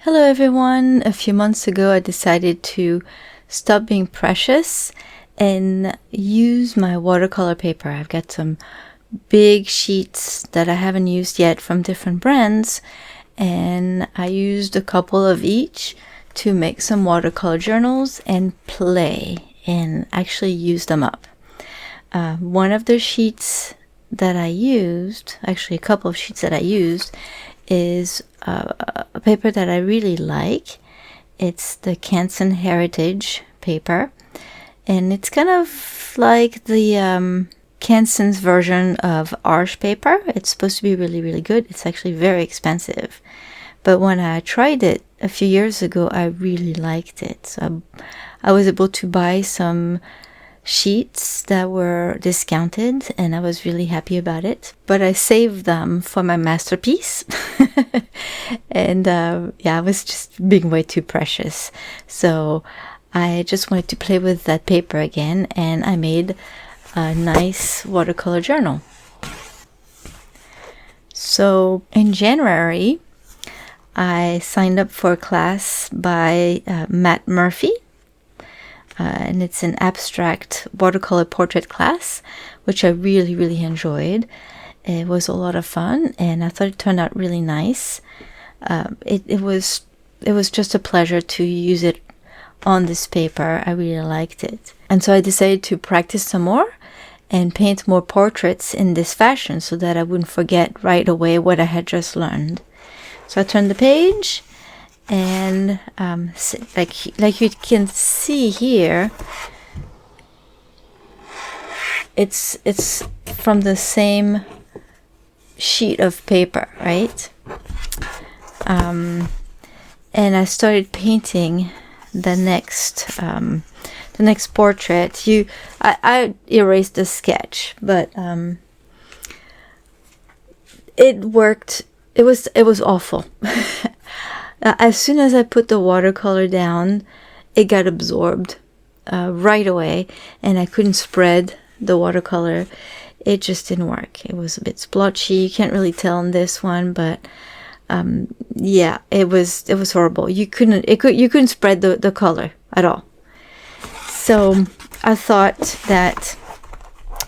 Hello everyone! A few months ago I decided to stop being precious and use my watercolor paper. I've got some big sheets that I haven't used yet from different brands, and I used a couple of each to make some watercolor journals and play and actually use them up. One of the sheets that I used, actually a couple of sheets that I used, is a paper that I really like. It's the Canson Heritage paper, and it's kind of like the Canson's version of Arches paper. It's supposed to be really good. It's actually very expensive, but when I tried it a few years ago, I really liked it. So I was able to buy some sheets that were discounted, and I was really happy about it. But I saved them for my masterpiece. And yeah, I was just being way too precious. So I just wanted to play with that paper again, and I made a nice watercolor journal. So in January, I signed up for a class by Matt Murphy. And it's an abstract watercolor portrait class, which I really enjoyed. It was a lot of fun, and I thought it turned out really nice. It was just a pleasure to use it on this paper. I really liked it, and so I decided to practice some more and paint more portraits in this fashion so that I wouldn't forget right away what I had just learned. So I turned the page, and like you can see here, it's from the same sheet of paper, right? And I started painting the next portrait. I erased the sketch, but it worked. It was awful. As soon as I put the watercolor down, it got absorbed right away, and I couldn't spread the watercolor. It just didn't work. It was a bit splotchy. You can't really tell on this one, but yeah, it was horrible. You couldn't spread the color at all. So I thought that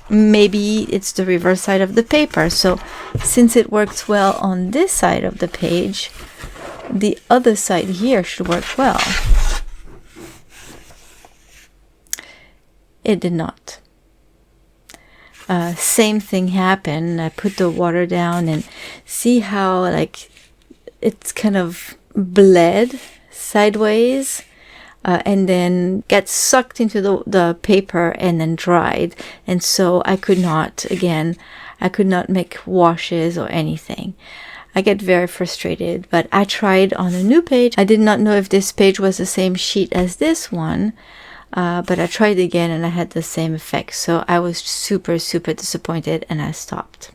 maybe it's the reverse side of the paper. So since it works well on this side of the page, the other side here should work well. It did not. Same thing happened. I put the water down, and see how like it's kind of bled sideways, and then got sucked into the paper and then dried. And so I could not make washes or anything. I get very frustrated, but I tried on a new page. I did not know if this page was the same sheet as this one, but I tried again and I had the same effect. So I was super disappointed, and I stopped.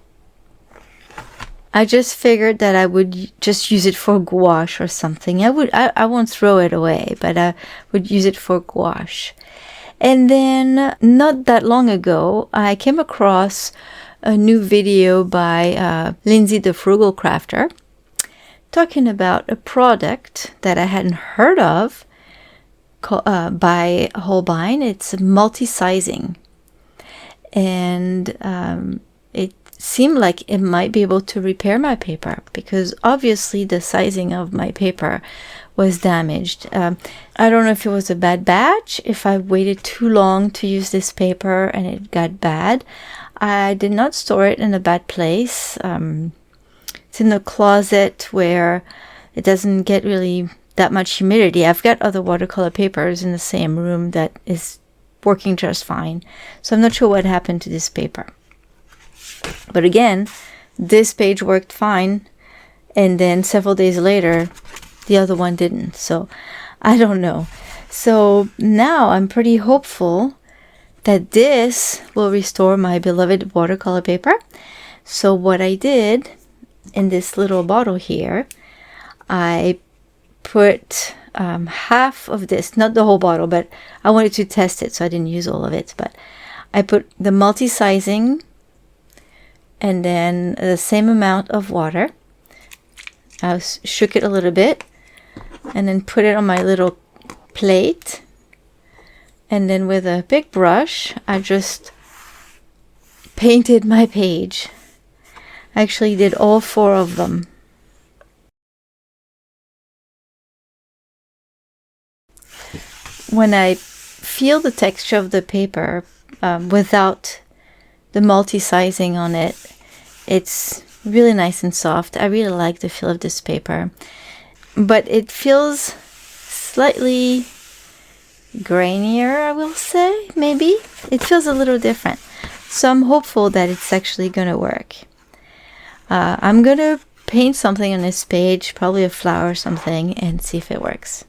I just figured that I would just use it for gouache or something. I won't throw it away, but I would use it for gouache. And then not that long ago, I came across a new video by Lindsay the Frugal Crafter talking about a product that I hadn't heard of by Holbein. It's multi-sizing, and it seemed like it might be able to repair my paper, because obviously the sizing of my paper was damaged. I don't know if it was a bad batch, if I waited too long to use this paper and it got bad. I did not store it in a bad place. It's in the closet where it doesn't get really that much humidity. I've got other watercolor papers in the same room that is working just fine. So I'm not sure what happened to this paper. But again, this page worked fine, and then several days later, the other one didn't. So I don't know. So now I'm pretty hopeful that this will restore my beloved watercolor paper. So what I did in this little bottle here, I put half of this, not the whole bottle, but I wanted to test it, so I didn't use all of it, but I put the multi-sizing and then the same amount of water. I shook it a little bit, and then put it on my little plate. And then with a big brush, I just painted my page. I actually did all 4 of them. When I feel the texture of the paper without the multi-sizing on it, it's really nice and soft. I really like the feel of this paper. But it feels slightly grainier, I will say, maybe. It feels a little different. So I'm hopeful that it's actually going to work. I'm going to paint something on this page, probably a flower or something, and see if it works.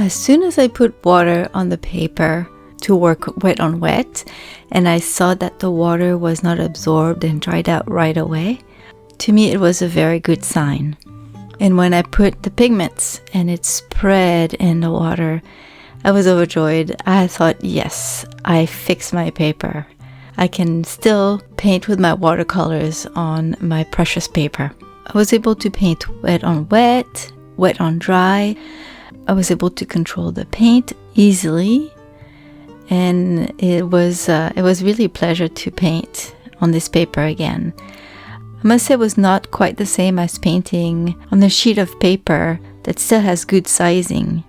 As soon as I put water on the paper to work wet on wet, and I saw that the water was not absorbed and dried out right away, to me it was a very good sign. And when I put the pigments and it spread in the water, I was overjoyed. I thought, yes, I fixed my paper. I can still paint with my watercolors on my precious paper. I was able to paint wet on wet, wet on dry. I was able to control the paint easily, and it was really a pleasure to paint on this paper again. I must say it was not quite the same as painting on a sheet of paper that still has good sizing,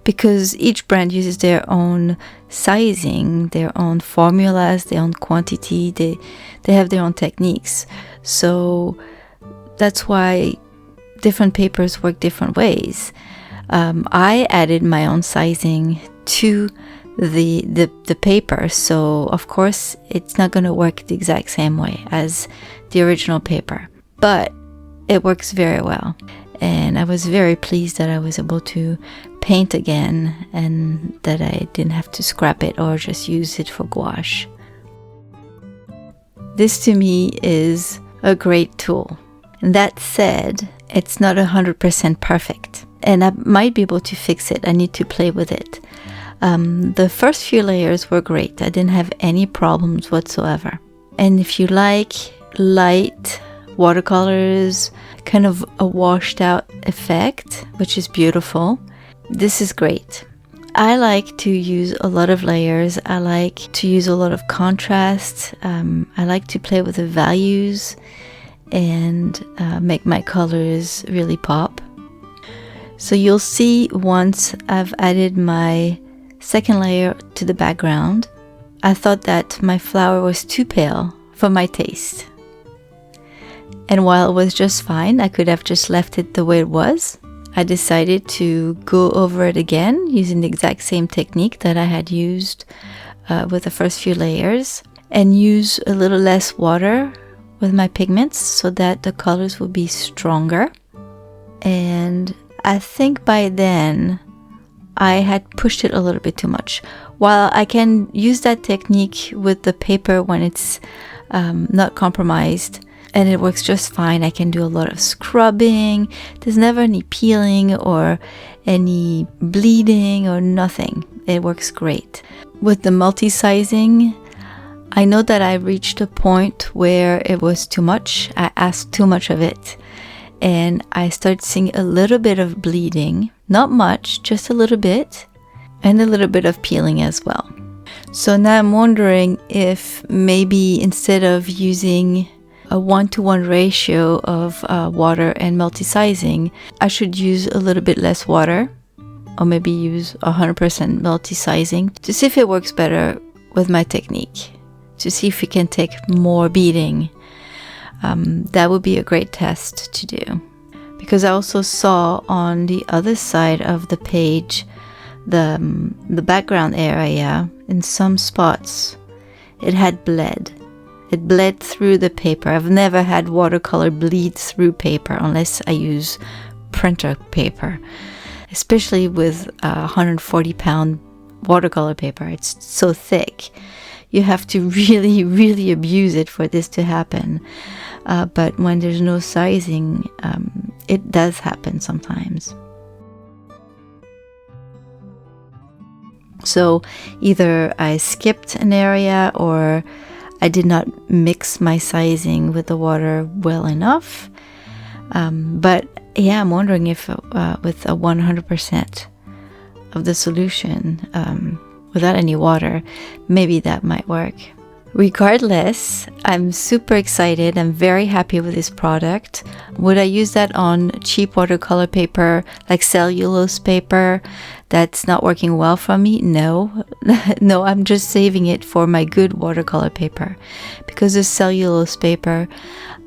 because each brand uses their own sizing, their own formulas, their own quantity, they have their own techniques. So that's why different papers work different ways. I added my own sizing to the paper, so of course it's not going to work the exact same way as the original paper, but it works very well, and I was very pleased that I was able to paint again and that I didn't have to scrap it or just use it for gouache. This to me is a great tool. And that said, it's not 100% perfect, and I might be able to fix it. I need to play with it. The first few layers were great. I didn't have any problems whatsoever. And if you like light watercolors, kind of a washed out effect, which is beautiful, this is great. I like to use a lot of layers. I like to use a lot of contrast. I like to play with the values and make my colors really pop. So you'll see once I've added my second layer to the background, I thought that my flower was too pale for my taste. And while it was just fine, I could have just left it the way it was. I decided to go over it again using the exact same technique that I had used with the first few layers, and use a little less water with my pigments so that the colors will be stronger. And I think by then I had pushed it a little bit too much. While I can use that technique with the paper when it's not compromised, and it works just fine. I can do a lot of scrubbing. There's never any peeling or any bleeding or nothing. It works great. With the multi-sizing, I know that I reached a point where it was too much. I asked too much of it. And I started seeing a little bit of bleeding. Not much, just a little bit. And a little bit of peeling as well. So now I'm wondering if maybe instead of using a 1-to-1 ratio of water and multi-sizing, I should use a little bit less water, or maybe use 100% multi-sizing to see if it works better with my technique, to see if we can take more beading. that would be a great test to do. Because I also saw on the other side of the page, the background area, in some spots, it had bled. It bled through the paper. I've never had watercolor bleed through paper unless I use printer paper, especially with 140-pound watercolor paper. It's so thick. You have to really, really abuse it for this to happen. But when there's no sizing, it does happen sometimes. So either I skipped an area or I did not mix my sizing with the water well enough. But yeah, I'm wondering if with a 100% of the solution, without any water, maybe that might work. Regardless, I'm super excited. I'm very happy with this product. Would I use that on cheap watercolor paper, like cellulose paper, that's not working well for me? No. No, I'm just saving it for my good watercolor paper. Because the cellulose paper,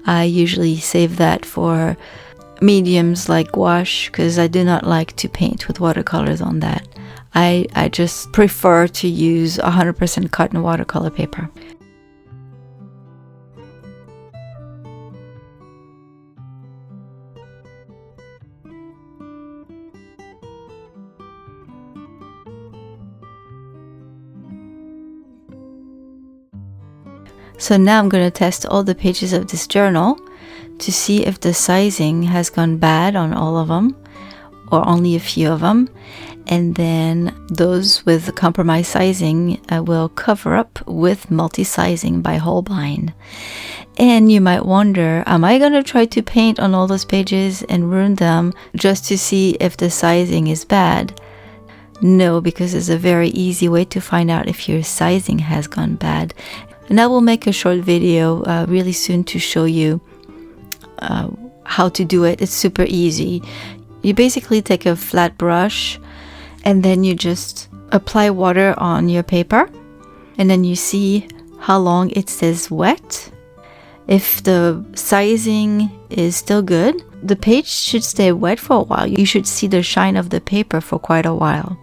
I usually save that for mediums like gouache, because I do not like to paint with watercolors on that. I just prefer to use 100% cotton watercolor paper. So now I'm going to test all the pages of this journal to see if the sizing has gone bad on all of them or only a few of them. And then those with compromise sizing I will cover up with multi-sizing by Holbein. And you might wonder, am I going to try to paint on all those pages and ruin them just to see if the sizing is bad? No, because it's a very easy way to find out if your sizing has gone bad. And I will make a short video really soon to show you how to do it. It's super easy. You basically take a flat brush and then you just apply water on your paper, and then you see how long it says wet. If the sizing is still good, the page should stay wet for a while. You should see the shine of the paper for quite a while.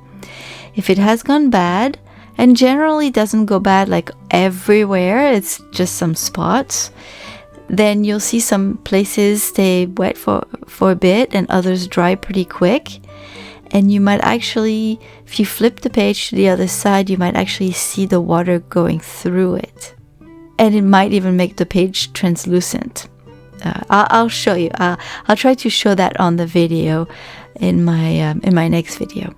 If it has gone bad, and generally doesn't go bad like everywhere, it's just some spots, then you'll see some places stay wet for a bit and others dry pretty quick. And you might actually, if you flip the page to the other side, you might actually see the water going through it. And it might even make the page translucent. I'll show you. I'll try to show that on the video in my next video.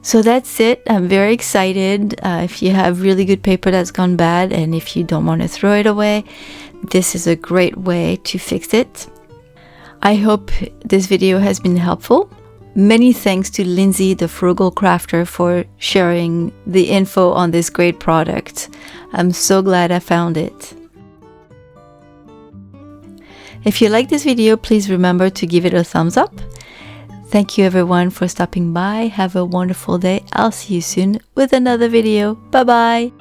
So that's it. I'm very excited. If you have really good paper that's gone bad and if you don't want to throw it away, this is a great way to fix it. I hope this video has been helpful. Many thanks to Lindsay, the frugal crafter, for sharing the info on this great product. I'm so glad I found it. If you like this video, please remember to give it a thumbs up. Thank you everyone for stopping by. Have a wonderful day. I'll see you soon with another video. Bye bye.